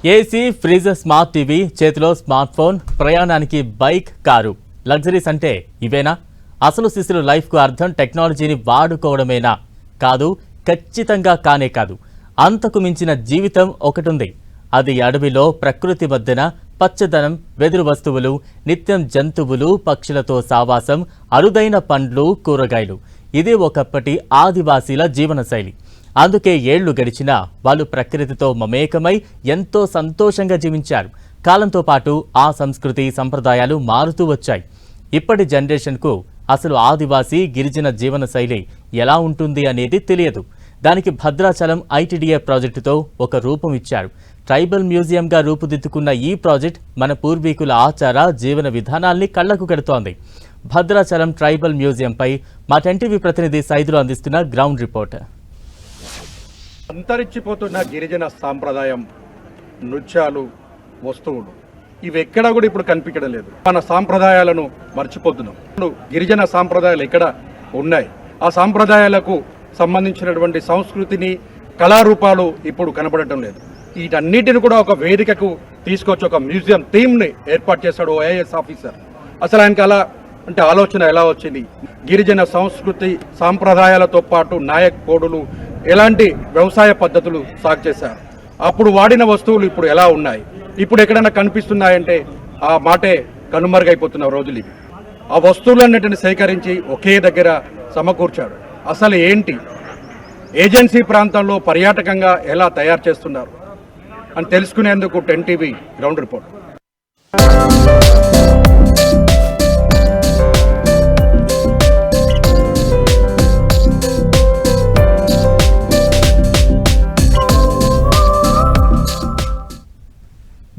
AC, fridge, smart TV, చేతిలో smart phone, ప్రయాణానికి bike, car. Luxuries అంటే ఇవేనా? అసలు శిశులు లైఫ్కు అర్థం టెక్నాలజీని వాడుకోవడమేనా? కాదు, ఖచ్చితంగా కానే కాదు. అంతకు మించిన జీవితం ఒకటుంది. అది అడవిలో ప్రకృతి మధ్యన పచ్చదనం, వెదురు వస్తువులు, నిత్యం జంతువులు, పక్షులతో సావాసం, అరుదైన పండ్లు, కూరగాయలు. ఇది ఒకప్పటి ఆదివాసీల జీవనశైలి. అందుకే ఏళ్లు గడిచినా వాళ్ళు ప్రకృతితో మమేకమై ఎంతో సంతోషంగా జీవించారు. కాలంతో పాటు ఆ సంస్కృతి, సంప్రదాయాలు మారుతూ వచ్చాయి. ఇప్పటి జనరేషన్కు అసలు ఆదివాసీ, గిరిజన జీవనశైలి ఎలా ఉంటుంది అనేది తెలియదు. దానికి భద్రాచలం ఐటీడీఏ ప్రాజెక్టుతో ఒక రూపం ఇచ్చారు. ట్రైబల్ మ్యూజియంగా రూపుదిద్దుకున్న ఈ ప్రాజెక్ట్ మన పూర్వీకుల ఆచార, జీవన విధానాల్ని కళ్లకు కడుతోంది. భద్రాచలం ట్రైబల్ మ్యూజియంపై మా 10 ప్రతినిధి సైదులు అందిస్తున్న గ్రౌండ్ రిపోర్ట్. అంతరించిపోతున్న గిరిజన సాంప్రదాయం, నృత్యాలు, వస్తువులు ఇవి ఎక్కడా కూడా ఇప్పుడు కనిపించడం లేదు. మన సాంప్రదాయాలను మర్చిపోతున్నాం. గిరిజన సాంప్రదాయాలు ఎక్కడ ఉన్నాయి? ఆ సాంప్రదాయాలకు సంబంధించినటువంటి సంస్కృతిని, కళారూపాలు ఇప్పుడు కనబడటం లేదు. వీటన్నిటిని కూడా ఒక వేదికకు తీసుకొచ్చి ఒక మ్యూజియం థీమ్ని ఏర్పాటు చేశాడు ఐఏఎస్ ఆఫీసర్. అసలు ఆయనకి అలా అంటే ఆలోచన ఎలా వచ్చింది? గిరిజన సంస్కృతి సాంప్రదాయాలతో పాటు నాయక్ కోడులు, ఎలాంటి వ్యవసాయ పద్ధతులు సాగు చేశారు, అప్పుడు వాడిన వస్తువులు ఇప్పుడు ఎలా ఉన్నాయి, ఇప్పుడు ఎక్కడైనా కనిపిస్తున్నాయంటే ఆ మాటే కనుమరుగైపోతున్న రోజులు ఇవి. ఆ వస్తువులన్నిటిని సేకరించి ఒకే దగ్గర సమకూర్చాడు. అసలు ఏంటి, ఏజెన్సీ ప్రాంతంలో పర్యాటకంగా ఎలా తయారు చేస్తున్నారు అని తెలుసుకునేందుకు 10 టీవీ గ్రౌండ్ రిపోర్ట్.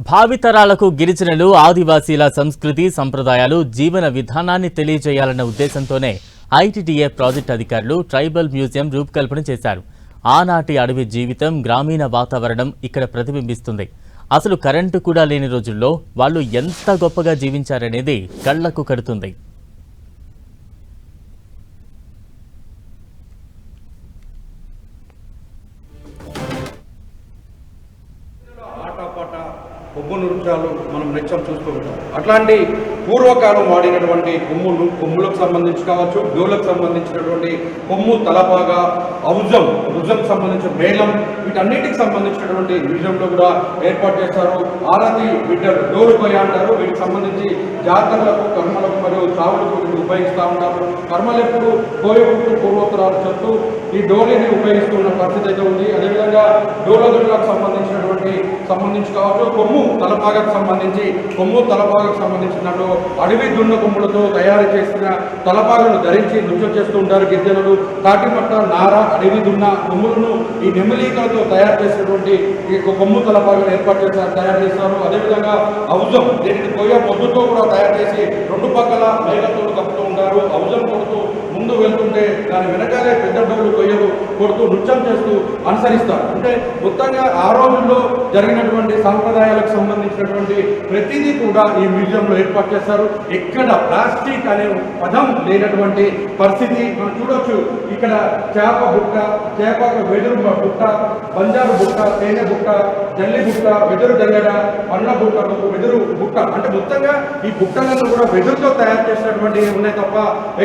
భావితరాలకు గిరిజనులు, ఆదివాసీల సంస్కృతి, సంప్రదాయాలు, జీవన విధానాన్ని తెలియజేయాలన్న ఉద్దేశంతోనే ఐటీడీఏ ప్రాజెక్ట్ అధికారులు ట్రైబల్ మ్యూజియం రూపకల్పన చేశారు. ఆనాటి అడవి జీవితం, గ్రామీణ వాతావరణం ఇక్కడ ప్రతిబింబిస్తుంది. అసలు కరెంటు కూడా లేని రోజుల్లో వాళ్ళు ఎంత గొప్పగా జీవించారనేది కళ్లకు కడుతుంది. కొమ్ము నృత్యాలు మనం నిత్యం చూస్తూ ఉంటాం. అట్లాంటి పూర్వకాలం వాడినటువంటి కొమ్ములకు సంబంధించి కావచ్చు, డోలకు సంబంధించినటువంటి కొమ్ము, తలపాగా, భుజం సంబంధించిన మేళం, వీటన్నిటికి సంబంధించినటువంటి మ్యూజియంలో కూడా ఏర్పాటు చేస్తారు. ఆరాతి బిడ్డలు, డోలు కొయ్య అంటారు. వీటికి సంబంధించి జాతరలకు, కర్మలకు మరియు చావులకు వీటిని ఉపయోగిస్తూ ఉంటారు. కర్మలు ఎప్పుడు కోయపుట్టు పూర్వోత్తరాలు చెప్తూ ఈ డోలిని ఉపయోగిస్తున్న పరిస్థితి అయితే ఉంది. అదేవిధంగా డోలదులకు సంబంధించి కావచ్చు, కొమ్ము తలపాగకు సంబంధించినట్లు అడవి దున్న కొమ్ములతో తయారు చేసిన తలపాగను ధరించి నృత్యం చేస్తూ ఉంటారు గిరిజనులు. తాటిమట్ట, నార, అడవి దున్న కొమ్ములను ఈ నెమలీకలతో తయారు చేసినటువంటి ఈ కొమ్ము తలపాగను తయారు చేస్తారు. అదేవిధంగా ఔజం, దీనిని కొయ్య పొద్దుతో కూడా తయారు చేసి 2 పక్కల మేఘతో కప్పుతూ ఉంటారు. ఔజం కొడుతూ ముందు వెళ్తుంటే దాని వెనకాలే పెద్ద డోలు కొయ్యలు కొడుతూ నృత్యం చేస్తూ అనుసరిస్తారు. అంటే మొత్తంగా ఆ రోజుల్లో జరిగినటువంటి సాంప్రదాయాలకు సంబంధించినటువంటి ప్రతిదీ కూడా ఈ మ్యూజియంలో ఏర్పాటు చేస్తారు. ఎక్కడ ప్లాస్టిక్ అనే పదం లేనటువంటి పరిస్థితి మనం చూడొచ్చు. ఇక్కడ చేప బుట్ట, వెదురు బుట్ట, బంజారు బుట్ట, తేనె బుట్ట, జల్లి బుట్ట, వెదురు జల్లెడ, పండ్ల బుట్టలు, వెదురు బుట్ట, అంటే మొత్తంగా ఈ బుట్టలను కూడా వెదురుతో తయారు చేసినటువంటి ఉన్నాయి తప్ప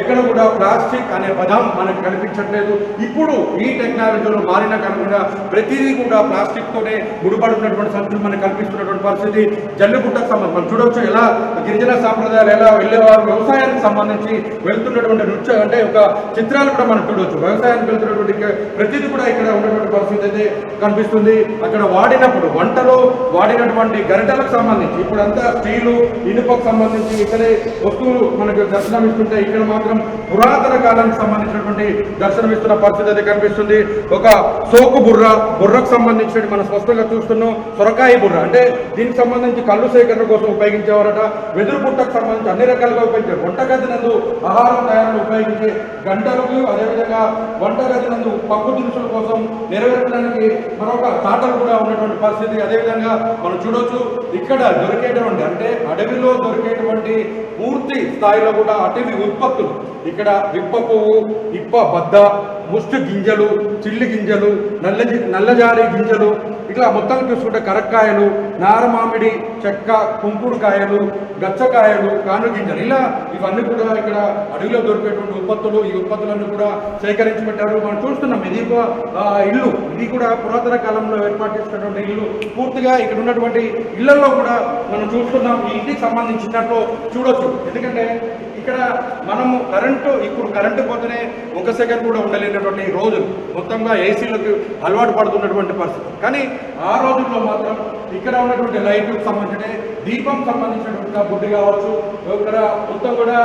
ఎక్కడ కూడా ప్లాస్టిక్ అనే పదం మనకు కనిపించట్లేదు. ఇప్పుడు ఈ టెక్నాలజీలో మారిన కాకుండా ప్రతిదీ కూడా ప్లాస్టిక్ తోనే ముడిపడుతున్నటువంటి సంస్కృతి మనకు కల్పిస్తున్నటువంటి పరిస్థితి. జల్లిబుట్టకు సంబంధించి మనం చూడవచ్చు ఎలా గిరిజన సాంప్రదాయాలు ఎలా వెళ్ళేవారు, వ్యవసాయానికి సంబంధించి వెళ్తున్నటువంటి నృత్యం అంటే ఒక చిత్రాలు కూడా మనం చూడవచ్చు. వ్యవసాయానికి వెళ్తున్నటువంటి ప్రతిదీ కూడా ఇక్కడ ఉన్నటువంటి పరిస్థితి అయితే కనిపిస్తుంది. అక్కడ వంటలో వాడినటువంటి గరిటలకు సంబంధించి ఇప్పుడంతా స్టీలు, ఇనుపకు సంబంధించి ఇతరే వస్తువులు మనకు దర్శనమిస్తుంటే ఇక్కడ మాత్రం పురాతన కాలానికి సంబంధించినటువంటి దర్శనమిస్తున్న పరిస్థితి అయితే కనిపిస్తుంది. ఒక సోకు బుర్రకు సంబంధించిన మనం స్పష్టంగా చూస్తున్నాం. సొరకాయ బుర్ర అంటే దీనికి సంబంధించి కళ్ళు సేకరణ కోసం ఉపయోగించేవారట. వెదురు బుట్టకు సంబంధించి అన్ని రకాలుగా ఉపయోగించారు. వంటగది నందు ఆహారం తయారు ఉపయోగించే గంటలకు, అదేవిధంగా వంటగది నందు పప్పు దినుసుల కోసం నెరవేర్చడానికి మరొక తాటలు కూడా ఉన్నటువంటి పరిస్థితి. అదేవిధంగా మనం చూడవచ్చు ఇక్కడ దొరికేటువంటి అంటే అడవిలో దొరికేటువంటి పూర్తి స్థాయిలో కూడా అటవీ ఉత్పత్తులు ఇక్కడ ఇప్ప పువ్వు, ఇప్ప బద్ద, ముష్టి గింజలు, చిల్లి గింజలు, నల్లజారి గింజలు, ఇట్లా మొత్తం చూసుకుంటే కరక్కాయలు, నారమామిడి చెక్క, కుంకుడుకాయలు, గచ్చకాయలు, కాను గింజలు, ఇలా ఇవన్నీ కూడా ఇక్కడ అడవిలో దొరికేటువంటి ఉత్పత్తులు. ఈ ఉత్పత్తులన్నీ కూడా సేకరించి పెట్టారు. మనం చూస్తున్నాం ఇది ఇల్లు, ఇది కూడా పురాతన కాలంలో ఏర్పాటు చేసినటువంటి ఇల్లు. పూర్తిగా ఇక్కడ ఉన్నటువంటి ఇళ్లలో కూడా మనం చూస్తున్నాం ఈ ఇంటికి సంబంధించినట్లు చూడొచ్చు. ఎందుకంటే ఇక్కడ మనము ఇప్పుడు కరెంటు పోతేనే 1 సెకండ్ కూడా ఉండలేనటువంటి రోజు, మొత్తంగా ఏసీలకు అలవాటు పడుతున్నటువంటి పరిస్థితి. కానీ ఆ రోజుల్లో మాత్రం ఇక్కడ ఉన్నటువంటి లైట్కు సంబంధించిన దీపం సంబంధించినటువంటి బుడ్డి కావచ్చు, ఇక్కడ మొత్తం కూడా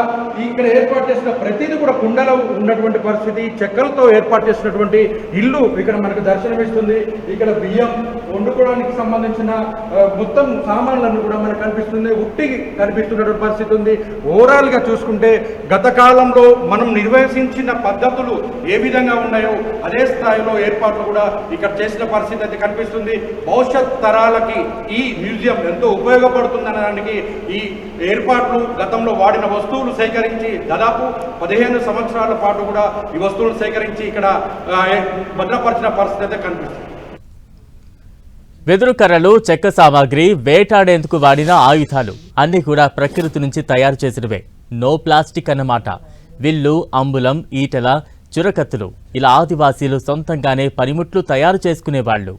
ఇక్కడ ఏర్పాటు చేసిన ప్రతిదీ కూడా కుండలో ఉన్నటువంటి పరిస్థితి. చెక్కలతో ఏర్పాటు చేసినటువంటి ఇల్లు ఇక్కడ మనకు దర్శనమిస్తుంది. ఇక్కడ బియ్యం వండుకోవడానికి సంబంధించిన మొత్తం సామాన్లను కూడా మనకు కనిపిస్తుంది, ఉట్టి కనిపిస్తున్నటువంటి పరిస్థితి ఉంది. ఓవరాల్గా చూసుకుంటే గత కాలంలో మనం నిర్వహించిన పద్ధతులు ఏ విధంగా ఉన్నాయో అదే స్థాయిలో ఏర్పాట్లు కూడా ఇక్కడ చేసిన పరిస్థితి అయితే కనిపిస్తుంది. భవిష్యత్ తరాలకి ఈ మ్యూజియం ఎంతో ఉపయోగపడుతుందనడానికి ఈ ఏర్పాట్లు, గతంలో వాడిన వస్తువులు సేకరించి దాదాపు 15 సంవత్సరాల పాటు కూడా ఈ వస్తువులు సేకరించి ఇక్కడ భద్రపరిచిన పరిస్థితి అయితే కనిపిస్తుంది. వెదురు కర్రలు, చెక్క సామాగ్రి, వేటాడేందుకు వాడిన ఆయుధాలు అన్నీ కూడా ప్రకృతి నుంచి తయారు చేసినవే. నో ప్లాస్టిక్ అన్నమాట. విల్లు, అంబులం, ఈటల, చురకత్తులు ఇలా ఆదివాసీలు సొంతంగానే పనిముట్లు తయారు చేసుకునేవాళ్లు.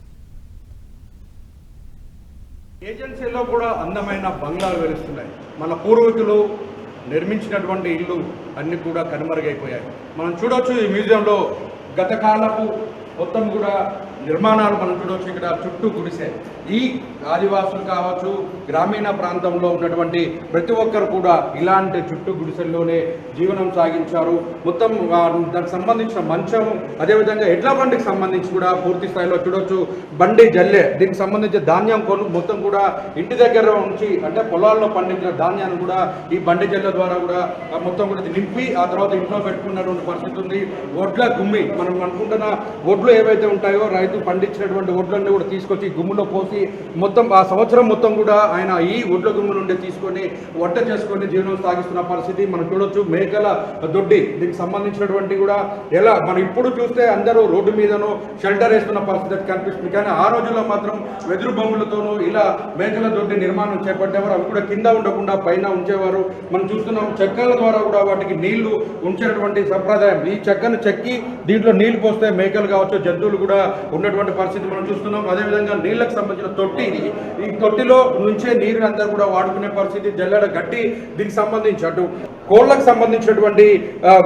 ఏజెన్సీలో కూడా అందమైన బంగ్లాలు వెలుస్తున్నాయి. మన పూర్వీకులు నిర్మించినటువంటి ఇల్లు అన్నీ కూడా కనుమరుగైపోయాయి. మనం చూడవచ్చు ఈ మ్యూజియంలో గత కాలపు మొత్తం కూడా నిర్మాణాలు మనం చూడవచ్చు. ఇక్కడ చుట్టూ గుడిసె. ఈ ఆదివాసులు కావచ్చు, గ్రామీణ ప్రాంతంలో ఉన్నటువంటి ప్రతి ఒక్కరు కూడా ఇలాంటి చుట్టూ గుడిసెల్లోనే జీవనం సాగించారు. మొత్తం దానికి సంబంధించిన మంచం, అదేవిధంగా ఎడ్ల బండికి సంబంధించి కూడా పూర్తి స్థాయిలో చూడవచ్చు. బండి జల్లె, దీనికి సంబంధించిన ధాన్యం మొత్తం కూడా ఇంటి దగ్గర నుంచి, అంటే పొలాల్లో పండించిన ధాన్యాన్ని కూడా ఈ బండి జల్లె ద్వారా కూడా మొత్తం కూడా నింపి ఆ తర్వాత ఇంట్లో పెట్టుకున్నటువంటి పరిస్థితి ఉంది. వడ్ల గుమ్మి, మనం అనుకుంటున్న వడ్లు ఏవైతే ఉంటాయో రైతు పండించినటువంటి వడ్లన్నీ కూడా తీసుకొచ్చి గుమ్ములో పోసి మొత్తం ఆ సంవత్సరం మొత్తం కూడా ఆయన ఈ వడ్ల గుమ్ము నుండి తీసుకొని వంట చేసుకొని జీవనం సాగిస్తున్న పరిస్థితి మనం చూడొచ్చు. మేకల దొడ్డి, దీనికి సంబంధించినటువంటి కూడా ఎలా మనం ఇప్పుడు చూస్తే అందరూ రోడ్డు మీదనో షెల్టర్ వేస్తున్న పరిస్థితి కనిపిస్తుంది. కానీ ఆ రోజుల్లో మాత్రం వెదురు బొమ్మలతోనూ ఇలా మేకల దొడ్డి నిర్మాణం చేపట్టేవారు. అవి కూడా కింద ఉండకుండా పైన ఉంచేవారు. మనం చూస్తున్నాం చెక్కల ద్వారా కూడా వాటికి నీళ్లు ఉంచేటువంటి సంప్రదాయం. ఈ చెక్కను చెక్కి దీంట్లో నీళ్లు పోస్తే మేకలు కావచ్చు, జంతువులు కూడా ఉన్నటువంటి పరిస్థితి మనం చూస్తున్నాం. అదేవిధంగా నీళ్లకు సంబంధించిన తొట్టి ఇది. ఈ తొట్టిలో నుంచే నీరు అందరూ కూడా వాడుకునే పరిస్థితి. జల్లెడ గట్టి, దీనికి సంబంధించి అటు కోళ్లకు సంబంధించినటువంటి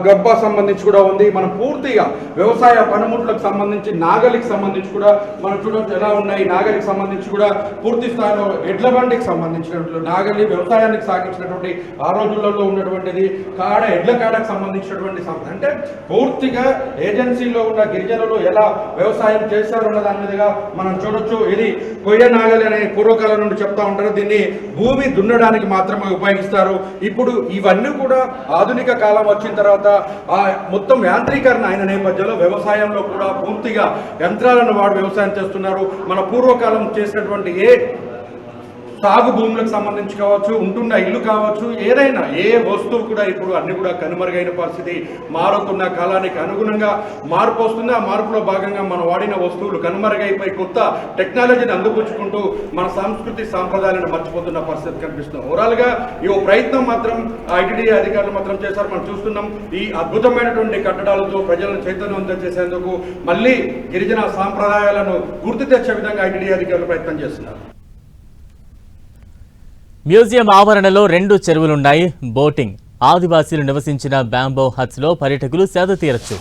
గబ్బ సంబంధించి కూడా ఉంది. మనం పూర్తిగా వ్యవసాయ పనిముట్లకు సంబంధించి, నాగలికి సంబంధించి కూడా మనం చూడవచ్చు ఎలా ఉన్నాయి. నాగలికి సంబంధించి కూడా పూర్తి స్థాయిలో ఎడ్ల బండికి సంబంధించినటువంటి నాగలి వ్యవసాయానికి సాగించినటువంటి ఆ రోజులలో ఉన్నటువంటిది. ఎడ్ల కాడకు సంబంధించినటువంటి అంటే పూర్తిగా ఏజెన్సీలో ఉన్న గిరిజనులు ఎలా వ్యవసాయం చేశారన్న దాని మీదుగా మనం చూడొచ్చు. ఇది కొయ్య నాగలి అనే పూర్వకాలం నుండి చెప్తా ఉంటారు. దీన్ని భూమి దున్నడానికి మాత్రమే ఉపయోగిస్తారు. ఇప్పుడు ఇవన్నీ కూడా ఆధునిక కాలం వచ్చిన తర్వాత ఆ మొత్తం యాంత్రీకరణ అయిన నేపథ్యంలో వ్యవసాయంలో కూడా పూర్తిగా యంత్రాలను వాడు వ్యవసాయం చేస్తున్నారు. మన పూర్వకాలం చేసినటువంటి సాగు భూములకు సంబంధించి కావచ్చు, ఉంటున్న ఇల్లు కావచ్చు, ఏదైనా ఏ వస్తువు కూడా ఇప్పుడు అన్ని కూడా కనుమరుగైన పరిస్థితి. మారుతున్న కాలానికి అనుగుణంగా మార్పు వస్తుంది. ఆ మార్పులో భాగంగా మనం వాడిన వస్తువులు కనుమరుగైపోయి కొత్త టెక్నాలజీని అందిపుచ్చుకుంటూ మన సంస్కృతి సాంప్రదాయాలను మర్చిపోతున్న పరిస్థితి కనిపిస్తుంది. ఓవరాల్గా ఈ ప్రయత్నం మాత్రం ఐటీడీ అధికారులు మాత్రం చేశారు. మనం చూస్తున్నాం ఈ అద్భుతమైనటువంటి కట్టడాలతో ప్రజలను చైతన్యవంతం చేసేందుకు మళ్ళీ గిరిజన సాంప్రదాయాలను గుర్తు తెచ్చే విధంగా ఐటీడీ అధికారులు ప్రయత్నం చేస్తున్నారు. మ్యూజియం ఆవరణలో 2 చెరువులున్నాయి. బోటింగ్, ఆదివాసీలు నివసించిన బ్యాంబో హట్స్లో పర్యాటకులు సేద తీరచ్చు.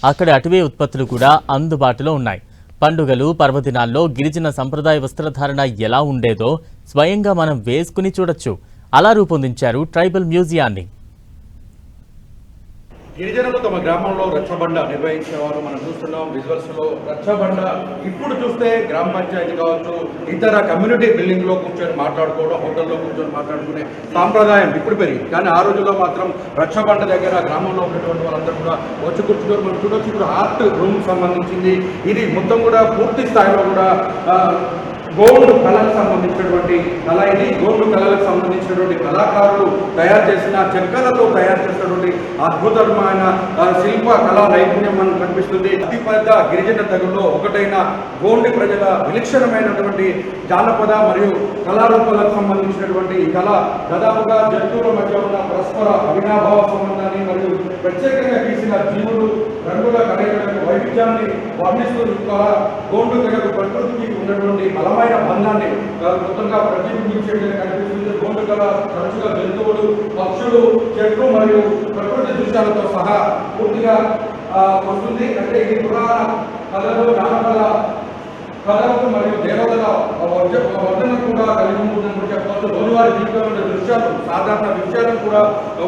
అక్కడ అటవీ ఉత్పత్తులు కూడా అందుబాటులో ఉన్నాయి. పండుగలు, పర్వదినాల్లో గిరిజన సంప్రదాయ వస్త్రధారణ ఎలా ఉండేదో స్వయంగా మనం వేసుకుని చూడొచ్చు. అలా రూపొందించారు ట్రైబల్ మ్యూజియాన్ని. గిరిజనులు తమ గ్రామంలో రచ్చబండ నిర్వహించేవారు. మనం చూస్తున్నాం విజువల్స్లో రచ్చబండ. ఇప్పుడు చూస్తే గ్రామ పంచాయతీ కావచ్చు, ఇతర కమ్యూనిటీ బిల్డింగ్లో కూర్చొని మాట్లాడుకోవడం, హోటల్లో కూర్చొని మాట్లాడుకునే సాంప్రదాయం ఇప్పుడు పెరిగింది. కానీ ఆ రోజుల్లో మాత్రం రచ్చబండ దగ్గర గ్రామంలో ఉన్నటువంటి వాళ్ళందరూ కూడా వచ్చి కూర్చున్నారు. మనం చూడొచ్చు ఇప్పుడు ఆర్ట్ రూమ్ సంబంధించింది. ఇది మొత్తం కూడా పూర్తి స్థాయిలో కూడా గోండు కళలకు సంబంధించినటువంటి కళ ఇది. గోండు కళలకు సంబంధించినటువంటి కళాకారులు తయారు చేసిన చెక్కలతో తయారు చేసినటువంటి అద్భుతమైన శిల్ప కళా నైపుణ్యం మనకు కనిపిస్తుంది. అతిపెద్ద గిరిజన తెగల్లో ఒకటైన గోండి ప్రజల విలక్షణమైనటువంటి జానపద మరియు కళారూపాలకు సంబంధించినటువంటి ఈ కళ దాదాపుగా జంతువుల మధ్య ఉన్న పరస్పర అవినాభావ సంబంధాన్ని మరియు ప్రత్యేకంగా గీసిన జీవులు రంగుల కలయికలకు వైవిధ్యాన్ని వర్ణిస్తూ గోండు తెగకు ప్రకృతికి ఉన్నటువంటి బలమైన బంధాన్ని మొత్తంగా ప్రతిబింబించేది కనిపిస్తుంది. గోండు కళ తరచుగా జంతువులు, పక్షులు, చెట్లు మరియు ప్రకృతి దృశ్యాలతో సహా పూర్తిగా వస్తుంది. అంటే ఇది పురాణ కళలు, జానపద కళలకు మరియు దేవతల వర్ధన కూడా కలిగి ఉంటుందని చెప్పవచ్చు. రోజువారి జీవితంలో దృశ్యాలు, సాధారణ విషయాలను కూడా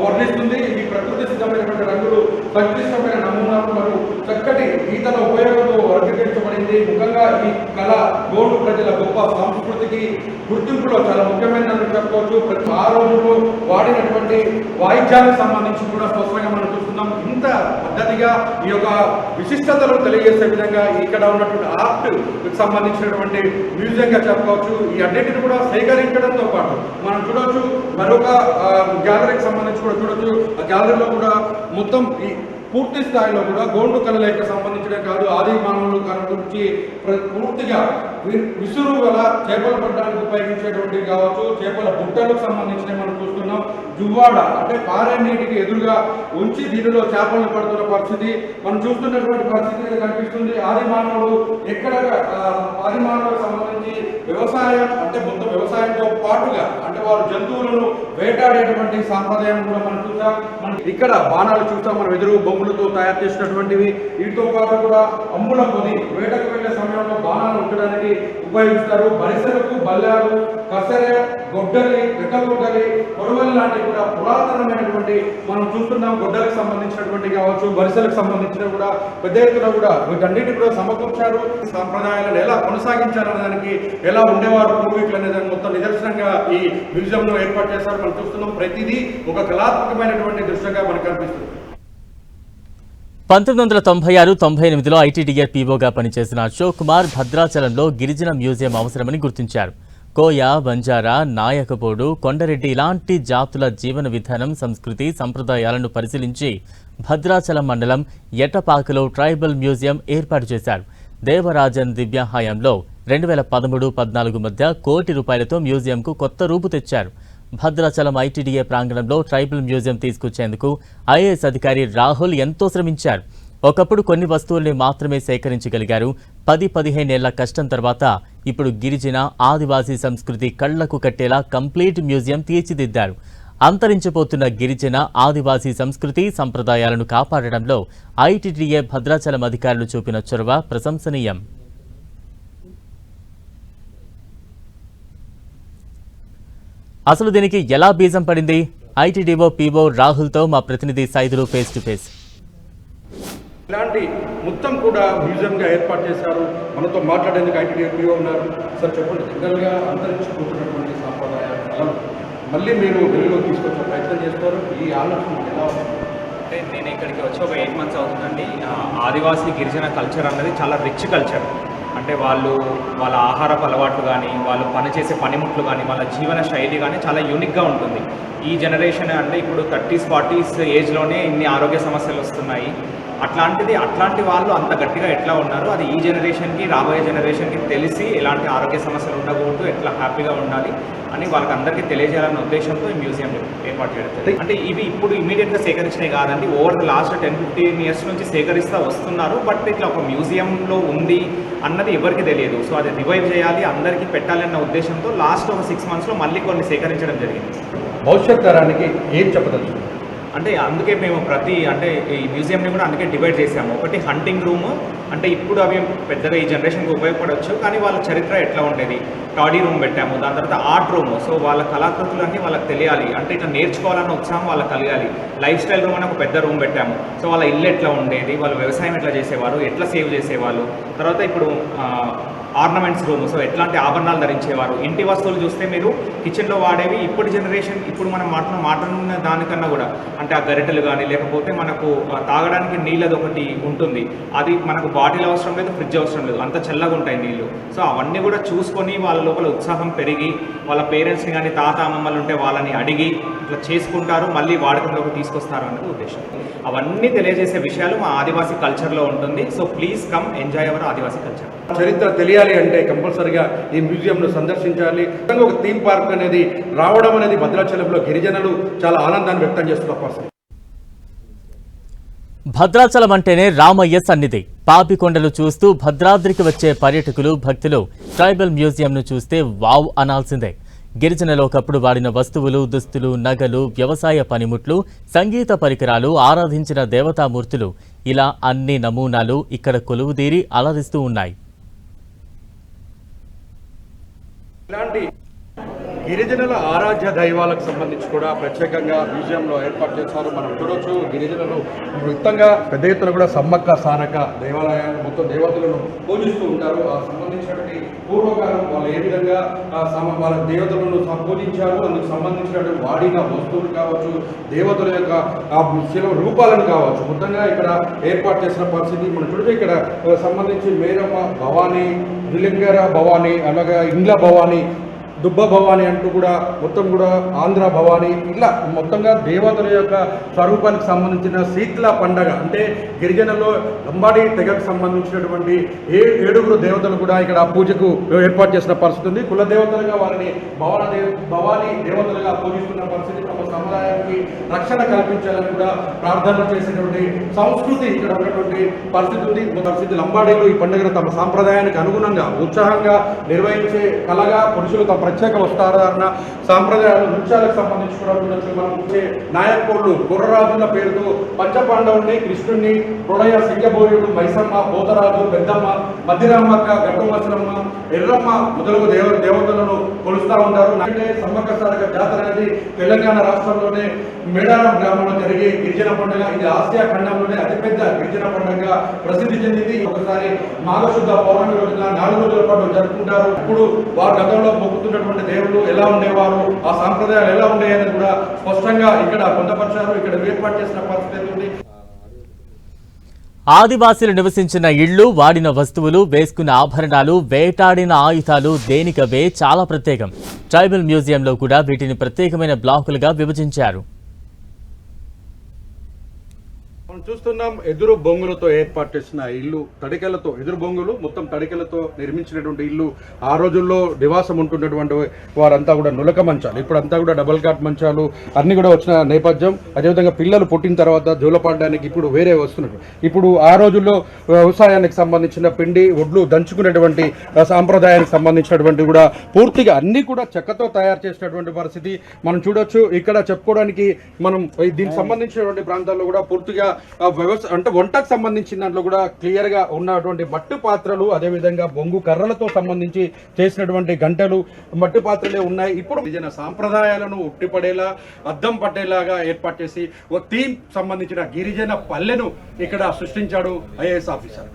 వర్ణిస్తుంది. ఈ ప్రకృతి సిద్ధమైనటువంటి రంగులు, సంక్లిష్టమైన నమూనాలు మరియు చక్కటి గీతల ఉపయోగంతో వర్గీకరించబడింది. ముఖ్యంగా ఈ కళ గోండు ప్రజల గొప్ప సంస్కృతికి గుర్తింపులో చాలా ముఖ్యమైనదని చెప్పుకోవచ్చు. ప్రతి ఆ రోజుల్లో వాడినటువంటి వాయిద్యానికి సంబంధించి కూడా స్పష్టంగా మనం చూస్తున్నాం. ఇంత పద్ధతిగా ఈ యొక్క విశిష్టతను తెలియజేసే విధంగా ఇక్కడ ఉన్నటువంటి ఆర్ట్ సంబంధించినటువంటి మ్యూజియంగా చెప్పుకోవచ్చు. ఈ అన్నిటిని కూడా సేకరించడంతో పాటు మనం చూడవచ్చు, మరొక గ్యాలరీకి సంబంధించి కూడా చూడొచ్చు. ఆ గ్యాలరీలో కూడా మొత్తం ఈ పూర్తి స్థాయిలో కూడా గోండు కళలకు సంబంధించడం కాదు, ఆది మానవుల కళ గురించి పూర్తిగా విసురు గల చేపలు పట్టడానికి ఉపయోగించేటువంటి కావచ్చు, చేపల బుట్టలకు సంబంధించినవి మనం చూస్తున్నాం. జువ్వాడ అంటే పారే నీటికి ఎదురుగా ఉంచి దీనిలో చేపలను పడుతున్న పరిస్థితి మనం చూస్తున్నటువంటి పరిస్థితి కనిపిస్తుంది. ఆది మానవుడు ఎక్కడ ఆది మానవులకు సంబంధించి వ్యవసాయం అంటే మొత్తం వ్యవసాయంతో పాటుగా అంటే వారు జంతువులను వేటాడేటువంటి సాంప్రదాయం కూడా మనం చూసాం. మనం ఇక్కడ బాణాలు చూసాం, మనం ఎదురు బొమ్మలతో తయారు చేసినటువంటివి. వీటితో పాటు కూడా అమ్ముల పొది, వేటకు వెళ్లే సమయంలో బాణాలు ఉంచడానికి ఉపయోగిస్తారు. బరిసెలకు బల్లాలు, కసెర, గొడ్డలి, రెక్కగొడ్డలి, కొడవలి లాంటి కూడా పురాతనమైనటువంటి మనం చూస్తున్నాం. గొడ్డలకు సంబంధించినటువంటి కావచ్చు, బరిసెలకు సంబంధించిన కూడా పెద్ద ఎత్తున కూడా వీటన్నిటి కూడా సమకూర్చారు. సాంప్రదాయాలను ఎలా కొనసాగించారనే దానికి ఎలా ఉండేవారు పూర్వీకులు అనే దానికి మొత్తం నిదర్శనంగా ఈ మ్యూజియంలో ఏర్పాటు చేశారు. మనం చూస్తున్నాం ప్రతిదీ ఒక కళాత్మకమైనటువంటి దృశ్యంగా మనకు కనిపిస్తుంది. 1996-98లో ఐటీడీఆర్ పీఓగా పనిచేసిన అశోక్ కుమార్ భద్రాచలంలో గిరిజన మ్యూజియం అవసరమని గుర్తించారు. కోయ, బంజారా, నాయకపోడు, కొండరెడ్డి ఇలాంటి జాతుల జీవన విధానం, సంస్కృతి, సంప్రదాయాలను పరిశీలించి భద్రాచలం మండలం ఎటపాకలో ట్రైబల్ మ్యూజియం ఏర్పాటు చేశారు. దేవరాజన్ దివ్య హయాంలో 2013-14 మధ్య ₹1 కోటి మ్యూజియంకు కొత్త రూపు తెచ్చారు. భద్రాచలం ఐటీడీఏ ప్రాంగణంలో ట్రైబల్ మ్యూజియం తీసుకొచ్చేందుకు ఐఏఎస్ అధికారి రాహుల్ ఎంతో శ్రమించారు. ఒకప్పుడు కొన్ని వస్తువుల్ని మాత్రమే సేకరించగలిగారు. 10-15 ఏళ్ల కష్టం తర్వాత ఇప్పుడు గిరిజన, ఆదివాసీ సంస్కృతి కళ్లకు కట్టేలా కంప్లీట్ మ్యూజియం తీర్చిదిద్దారు. అంతరించిపోతున్న గిరిజన, ఆదివాసీ సంస్కృతి, సంప్రదాయాలను కాపాడడంలో ఐటీడీఏ భద్రాచలం అధికారులు చూపిన చొరవ ప్రశంసనీయం. అసలు దీనికి ఎలా బీజం పడింది? ఐటీడీఓ పీఓ రాహుల్తో మా ప్రతినిధి సైదులు ఫేస్ టు ఫేస్. ఇలాంటి మొత్తం కూడా మ్యూజియంగా ఏర్పాటు చేశారు. మనతో మాట్లాడేందుకు ఐటీడీఓ పీఓ ఉన్నారు. సార్ చెప్పండి, జనరల్గా అంతరించిపోతున్నటువంటి సాంప్రదాయాలు మళ్ళీ మీరు వెలుగులో తీసుకొచ్చే ప్రయత్నం చేస్తారు. ఈ ఆలోచన ఎలా అంటే నేను ఇక్కడికి వచ్చి ఒక 8 months అవుతుందండి. ఆదివాసీ గిరిజన కల్చర్ అన్నది చాలా రిచ్ కల్చర్. అంటే వాళ్ళ ఆహారపు అలవాట్లు కానీ, వాళ్ళు పనిచేసే పనిముట్లు కానీ, వాళ్ళ జీవన శైలి కానీ చాలా యూనిక్గా ఉంటుంది. ఈ జనరేషన్ అంటే ఇప్పుడు 30s, 40s ఏజ్లోనే ఇన్ని ఆరోగ్య సమస్యలు వస్తున్నాయి. అట్లాంటి వాళ్ళు అంత గట్టిగా ఎట్లా ఉన్నారు, అది ఈ జనరేషన్కి, రాబోయే జనరేషన్కి తెలిసి ఎలాంటి ఆరోగ్య సమస్యలు ఉండకూడదు, ఎట్లా హ్యాపీగా ఉండాలి అని వాళ్ళకి అందరికీ తెలియజేయాలన్న ఉద్దేశంతో ఈ మ్యూజియం ఏర్పాటు చేయడం. అంటే ఇవి ఇప్పుడు ఇమీడియట్గా సేకరించినవి కాదండి, ఓవర్ ద లాస్ట్ 10-15 years నుంచి సేకరిస్తూ వస్తున్నారు. బట్ ఇట్లా ఒక మ్యూజియంలో ఉంది అన్నది ఎవరికి తెలియదు. సో అది రివైవ్ చేయాలి, అందరికీ పెట్టాలన్న ఉద్దేశంతో లాస్ట్ ఒక 6 monthsలో మళ్ళీ కొన్ని సేకరించడం జరిగింది. భవిష్యత్ తరానికి ఏం చెప్పదలుచుకుంటారు? అంటే అందుకే మేము ఈ మ్యూజియంని కూడా అందుకే డివైడ్ చేసాము. ఒకటి హంటింగ్ రూమ్, అంటే ఇప్పుడు అవి పెద్దగా ఈ జనరేషన్కి ఉపయోగపడవచ్చు, కానీ వాళ్ళ చరిత్ర ఎట్లా ఉండేది. స్టడీ రూమ్ పెట్టాము. దాని తర్వాత ఆర్ట్ రూమ్, సో వాళ్ళ కళాకృతులన్నీ వాళ్ళకి తెలియాలి, అంటే ఇట్లా నేర్చుకోవాలన్న ఉత్సాహం వాళ్ళకి కలగాలి. లైఫ్ స్టైల్ రూమ్ అని ఒక పెద్ద రూమ్ పెట్టాము. సో వాళ్ళ ఇల్లు ఎట్లా ఉండేది, వాళ్ళు వ్యవసాయం ఎట్లా చేసేవారు, ఎట్లా సేవ్ చేసేవాళ్ళు. తర్వాత ఇప్పుడు ఆర్నమెంట్స్ రూమ్, సో ఎట్లాంటి ఆభరణాలు ధరించేవారు, ఇంటి వస్తువులు చూస్తే మీరు కిచెన్లో వాడేవి ఇప్పుడు జనరేషన్ ఇప్పుడు మనం మాట్లాడుతున్న దానికన్నా కూడా అంటే ఆ గరిటెలు కానీ లేకపోతే మనకు తాగడానికి నీళ్ళది ఒకటి ఉంటుంది, అది మనకు బాటిల్ అవసరం లేదు, ఫ్రిడ్జ్ అవసరం లేదు, అంత చల్లగా ఉంటాయి నీళ్ళు. సో అవన్నీ కూడా చూసుకొని వాళ్ళ లోపల ఉత్సాహం పెరిగి వాళ్ళ పేరెంట్స్ని కానీ తాత అమ్మమ్మలు ఉంటే వాళ్ళని అడిగి ఇట్లా చేసుకుంటారు, మళ్ళీ వాడకంలోకి తీసుకొస్తారు అన్నది ఉద్దేశం. అవన్నీ తెలియజేసే విషయాలు మా ఆదివాసీ కల్చర్లో ఉంటుంది. So please come enjoy hour Adivasi culture. చరిత్ర తెలియాలి అంటే కంపల్సరిగా ఈ మ్యూజియంను సందర్శించాలి. ఒక థీమ్ పార్క్ అనేది రావడం అనేది భద్రాచలంలో గిరిజనులు చాలా ఆనందాన్ని వ్యక్తం చేస్తున్నారు. భద్రాచలం అంటేనే రామయ్య సన్నిధి. పాపికొండలు చూస్తూ భద్రాద్రికి వచ్చే పర్యాటకులు భక్తులు ట్రైబల్ మ్యూజియంను చూస్తే వావ్ అనాల్సిందే. గిరిజనలో ఒకప్పుడు వాడిన వస్తువులు, దుస్తులు, నగలు, వ్యవసాయ పనిముట్లు, సంగీత పరికరాలు, ఆరాధించిన దేవతామూర్తులు ఇలా అన్ని నమూనాలు ఇక్కడ కొలువుదీరి అలరిస్తూ ఉన్నాయి. ఇలాంటి గిరిజనుల ఆరాధ్య దైవాలకు సంబంధించి కూడా ప్రత్యేకంగా మ్యూజియంలో ఏర్పాటు చేశారు. మనం చూడొచ్చు గిరిజనులు మొత్తంగా పెద్ద ఎత్తున కూడా సమ్మక్క సారక దేవాలయాలు మొత్తం దేవతలను పూజిస్తూ ఉంటారు. ఆ సంబంధించినటువంటి పూర్వకాలం వాళ్ళు ఏ విధంగా వాళ్ళ దేవతలను పూజించారు, అందుకు సంబంధించినటువంటి వాడిన వస్తువులు కావచ్చు, దేవతల యొక్క శిల రూపాలను కావచ్చు, మొత్తంగా ఇక్కడ ఏర్పాటు చేసిన పరిస్థితి మనం చూడొచ్చు. ఇక్కడ సంబంధించి మేరమ్మ భవానీ, విలింగర భవానీ, అలాగే ఇండ్ల భవానీ, దుబ్బ భవాని అంటూ కూడా మొత్తం కూడా ఆంధ్ర భవాని, ఇలా మొత్తంగా దేవతల యొక్క స్వరూపానికి సంబంధించిన శీతల పండగ అంటే గిరిజనలో లంబాడి తెగకు సంబంధించినటువంటి 7 దేవతలు కూడా ఇక్కడ పూజకు ఏర్పాటు చేసిన పరిస్థితి ఉంది. కుల దేవతలుగా వారిని భవానీ దేవతలుగా పూజిస్తున్న పరిస్థితి. తమ సముదాయానికి రక్షణ కల్పించాలని కూడా ప్రార్థనలు చేసేటువంటి సంస్కృతి ఇక్కడ ఉన్నటువంటి పరిస్థితి ఉంది. పరిస్థితి లంబాడీలు ఈ పండుగను తమ సాంప్రదాయానికి అనుగుణంగా ఉత్సాహంగా నిర్వహించే కళగా పురుషులు తమ ప్రత్యేక వస్త్రధారణ సాంప్రదాయాలు నృత్యాలకు సంబంధించి కూడా చూడొచ్చు. మనం నాయకోళ్ళు గుర్రరాజుల పేరుతో పంచపాండవుల్ని, కృష్ణుడిని, ప్రొడయ, సింగబోయుడు, మైసమ్మ, పోతరాజు, పెద్దమ్మ, మధ్యరామక్క, గడ్డమసరమ్మ, ఎర్రమ్మ మొదలగు దేవతలను కొలుస్తూ ఉంటారు. అంటే సమ్మక్క సారక జాతర అనేది తెలంగాణ రాష్ట్రంలోనే మేడారం గ్రామంలో జరిగే గిరిజన పండుగ. ఇది ఆసియా ఖండంలోనే అతిపెద్ద గిరిజన పండుగగా ప్రసిద్ధి చెందింది. ఒకసారి మాఘశుద్ధ పౌర్ణమి రోజున 4 రోజుల పాటు జరుపుకుంటారు. ఇప్పుడు వారు గతంలో మొక్కుతున్నటువంటి దేవుళ్ళు ఎలా ఉండేవారు, ఆ సాంప్రదాయాలు ఎలా ఉండేవని కూడా స్పష్టంగా ఇక్కడ పొందపరిచారు. ఇక్కడ ఏర్పాటు చేసిన పరిస్థితి ఉంది. ఆదివాసీలు నివసించిన ఇళ్లు, వాడిన వస్తువులు, వేసుకున్న ఆభరణాలు, వేటాడిన ఆయుధాలు దేనికవే చాలా ప్రత్యేకం. ట్రైబల్ మ్యూజియంలో కూడా వీటిని ప్రత్యేకమైన బ్లాకులుగా విభజించారు. మనం చూస్తున్నాం ఎదురు బొంగులతో ఏర్పాటు చేసిన ఇల్లు, తడికెలతో, ఎదురు బొంగులు మొత్తం తడికెలతో నిర్మించినటువంటి ఇల్లు. ఆ రోజుల్లో నివాసం ఉంటున్నటువంటి వారంతా కూడా నులక మంచాలు, ఇప్పుడు అంతా కూడా డబల్ కాట్ మంచాలు అన్ని కూడా వచ్చిన నేపథ్యం. అదేవిధంగా పిల్లలు పుట్టిన తర్వాత జోలపాడడానికి ఇప్పుడు వేరే వస్తున్నారు. ఇప్పుడు ఆ రోజుల్లో వ్యవసాయానికి సంబంధించిన పిండి ఒడ్లు దంచుకునేటువంటి సాంప్రదాయానికి సంబంధించినటువంటి కూడా పూర్తిగా అన్ని కూడా చెక్కతో తయారు చేసినటువంటి పరిస్థితి మనం చూడొచ్చు. ఇక్కడ చెప్పుకోవడానికి మనం దీనికి సంబంధించినటువంటి ప్రాంతాల్లో కూడా పూర్తిగా వ్యవసాయ అంటే వంటకు సంబంధించిన దాంట్లో కూడా క్లియర్ గా ఉన్నటువంటి మట్టి పాత్రలు, అదేవిధంగా బొంగు కర్రలతో సంబంధించి చేసినటువంటి గంటలు, మట్టి పాత్రలే ఉన్నాయి. ఇప్పుడు గిరిజన సాంప్రదాయాలను ఉట్టిపడేలా, అద్దం పట్టేలాగా ఏర్పాటు చేసి ఒక థీమ్ సంబంధించిన గిరిజన పల్లెను ఇక్కడ సృష్టించాడు ఐఏఎస్ ఆఫీసర్.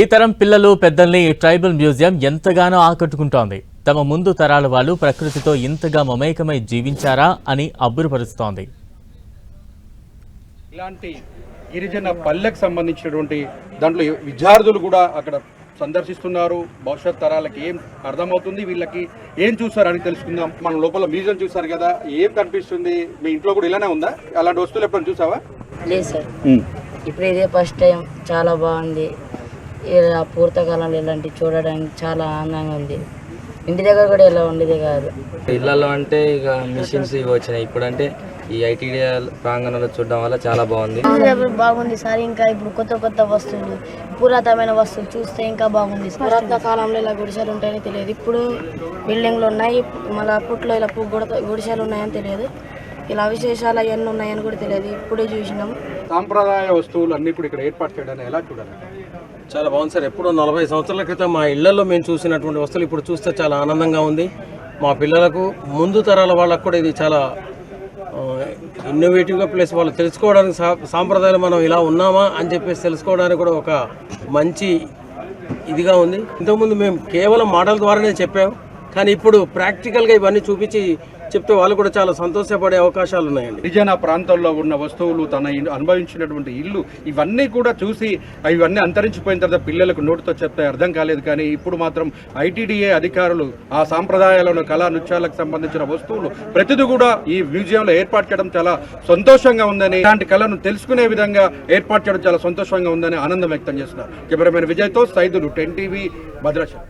ఈ తరం పిల్లలు, పెద్దల్ని ఈ ట్రైబల్ మ్యూజియం ఎంతగానో ఆకట్టుకుంటోంది. తమ ముందు తరాల వాళ్ళు ప్రకృతితో ఇంతగా మమేకమై జీవించారా అని అబ్బురపరుస్తోంది. ఇలాంటి గిరిజన పల్లెకు సంబంధించినటువంటి దాంట్లో విద్యార్థులు కూడా అక్కడ సందర్శిస్తున్నారు. భవిష్యత్ తరాలకి ఏం అర్థమవుతుంది, వీళ్ళకి ఏం చూస్తారని తెలుసుకుందాం. మనం లోపల మ్యూజియం చూసారు కదా, ఏం కనిపిస్తుంది? మీ ఇంట్లో కూడా ఇలానే ఉందా? అలాంటి వస్తువులు ఎప్పుడైనా చూసావా? లేదు సార్, ఇప్పుడు ఇదే ఫస్ట్ టైం. చాలా బాగుంది. ఇలా పూర్తకాలంలో ఇలాంటివి చూడడానికి చాలా ఆనందంగా ఉంది. ఇంటి దగ్గర కూడా ఇలా ఉండేది కాదు. ఇళ్లలో అంటే ఇక మిషన్స్ ఇవి వచ్చినాయి. ఇప్పుడు అంటే ఈ ఐటీడీ ప్రాంగణంలో చూడడం వల్ల చాలా బాగుంది. బాగుంది సార్. ఇంకా ఇప్పుడు కొత్త కొత్త వస్తువులు, పురాతనమైన వస్తువులు చూస్తే ఇంకా బాగుంది. పురాతన కాలంలో ఇలా గుడిసెలు ఉంటాయని తెలియదు. ఇప్పుడు బిల్డింగ్లు ఉన్నాయి, మళ్ళీ అప్పట్లో ఇలా గుడిసెలు ఉన్నాయని తెలియదు. ఇలా విశేషాలు అవన్నీ ఉన్నాయని కూడా తెలియదు. ఇప్పుడే చూసినాం. సాంప్రదాయ వస్తువులు అన్ని కూడా ఇక్కడ ఏర్పాటు చేయడానికి ఎలా చూడాలి? చాలా బాగుంది సార్. ఎప్పుడో 40 సంవత్సరాల క్రితం మా ఇళ్లలో మేము చూసినటువంటి వస్తువులు ఇప్పుడు చూస్తే చాలా ఆనందంగా ఉంది. మా పిల్లలకు, ముందు తరాల వాళ్ళకు కూడా ఇది చాలా ఇన్నోవేటివ్గా ప్లస్ వాళ్ళు తెలుసుకోవడానికి సాంప్రదాయాలు మనం ఇలా ఉన్నామా అని చెప్పేసి తెలుసుకోవడానికి కూడా ఒక మంచి ఇదిగా ఉంది. ఇంతకుముందు మేము కేవలం మోడల్ ద్వారానే చెప్పాము, కానీ ఇప్పుడు ప్రాక్టికల్గా ఇవన్నీ చూపించి చెప్తే వాళ్ళు కూడా చాలా సంతోషపడే అవకాశాలు ఉన్నాయండి. గిరిజన ప్రాంతాల్లో ఉన్న వస్తువులు, తన అనుభవించినటువంటి ఇల్లు, ఇవన్నీ కూడా చూసి ఇవన్నీ అంతరించిపోయిన తర్వాత పిల్లలకు నోటితో చెప్తే అర్థం కాలేదు. కానీ ఇప్పుడు మాత్రం ఐటీడీఏ అధికారులు ఆ సాంప్రదాయాలను, కళా నృత్యాలకు సంబంధించిన వస్తువులు ప్రతిదీ కూడా ఈ మ్యూజియంలో ఏర్పాటు చేయడం చాలా సంతోషంగా ఉందని, ఇలాంటి కళను తెలుసుకునే విధంగా ఏర్పాటు చేయడం చాలా సంతోషంగా ఉందని ఆనందం వ్యక్తం చేస్తున్నారు. కెమెరామెన్ విజయ్తో సైదులు, 10 టీవీ, భద్రాచలం.